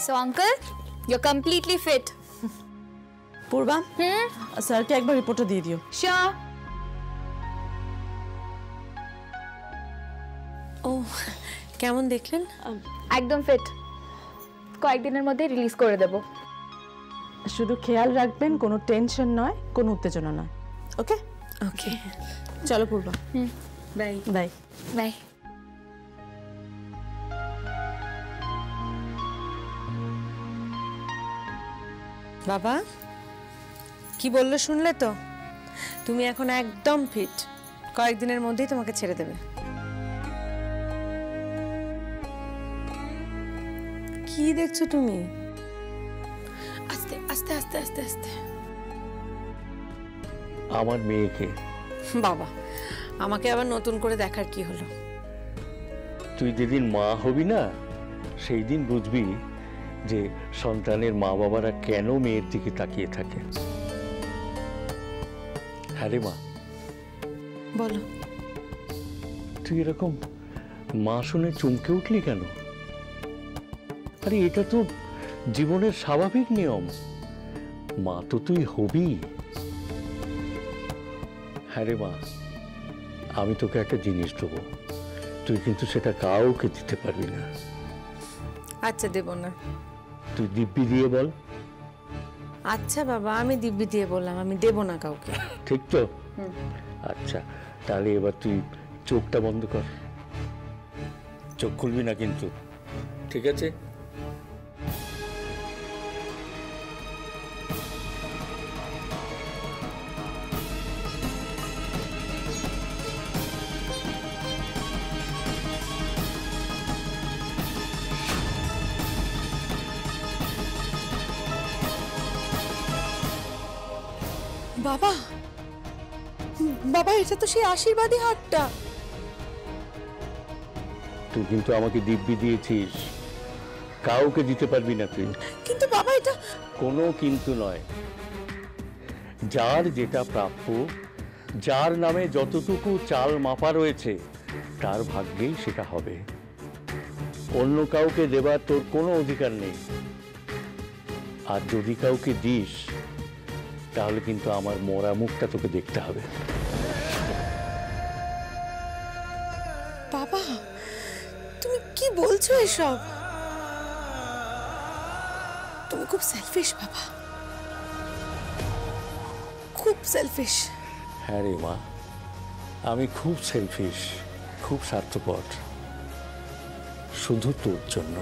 So uncle, you're completely fit. পূর্বা স্যারকে একবার রিপোর্টটা দিয়ে দিও। Sure. ও কেমন দেখলেন? একদম ফিট। কয়েকদিনের মধ্যে রিলিজ করে দেব। শুধু খেয়াল রাখবেন কোনো টেনশন নয়, কোনো উত্তেজনা নয়। ওকে ওকে, চলো পূর্বা। Bye bye bye. বাবা কি বললো শুনলে তো? তুমি এখন একদম ফিট, কয়েকদিনের মধ্যেই তোমাকে ছেড়ে দেবে। কি দেখছো তুমি? আস্তে আস্তে আস্তে আস্তে আস্তে। আমার মেয়েকে। বাবা আমাকে আবার নতুন করে দেখার কি হলো? তুই যেদিন মা হবি না সেই দিন বুঝবি যে সন্তানের মা বাবারা কেন মেয়ের দিকে তাকিয়ে থাকে। হ্যাঁ রে মা। বলো। তুই এরকম মা শুনে চমকে উঠলি কেন? আরে এটা তো জীবনের স্বাভাবিক নিয়ম, মা তো তুই হবি। হ্যাঁ রে মা, আমি তোকে একটা জিনিস দেবো, তুই কিন্তু সেটা কাউকে দিতে পারবি না। আচ্ছা দেব না। তুই দিব্যি দিয়ে বল। আচ্ছা বাবা আমি দিব্যি দিয়ে বললাম, আমি দেব না কাউকে। ঠিক তো? আচ্ছা তাহলে এবার তুই চোখটা বন্ধ কর, চোখ খুলবি না কিন্তু, ঠিক আছে? বাবা বাবা এটা তো সেই আশীর্বাদী হারটা। তুই কিন্তু আমাকে দিব্যি দিয়েছিস, কাউকে দিতে পারবি না তুই। কিন্তু বাবা এটা কোনো কিন্তু নয়, যার যেটা প্রাপ্য, যার নামে যতটুকু চাল মাপা রয়েছে তার ভাগ্যেই সেটা হবে, অন্য কাউকে দেবার তোর কোনো অধিকার নেই। আর যদি কাউকে দিস তাহলে কিন্তু আমার মরা মুখটা তোকে দেখতে হবে। বাবা তুমি কি বলছো এসব? তুমি খুব সেলফিশ বাবা, খুব সেলফিশ। হ্যাঁ রে মা, আমি খুব সেলফিশ, খুব স্বার্থপর, শুধু তোর জন্য।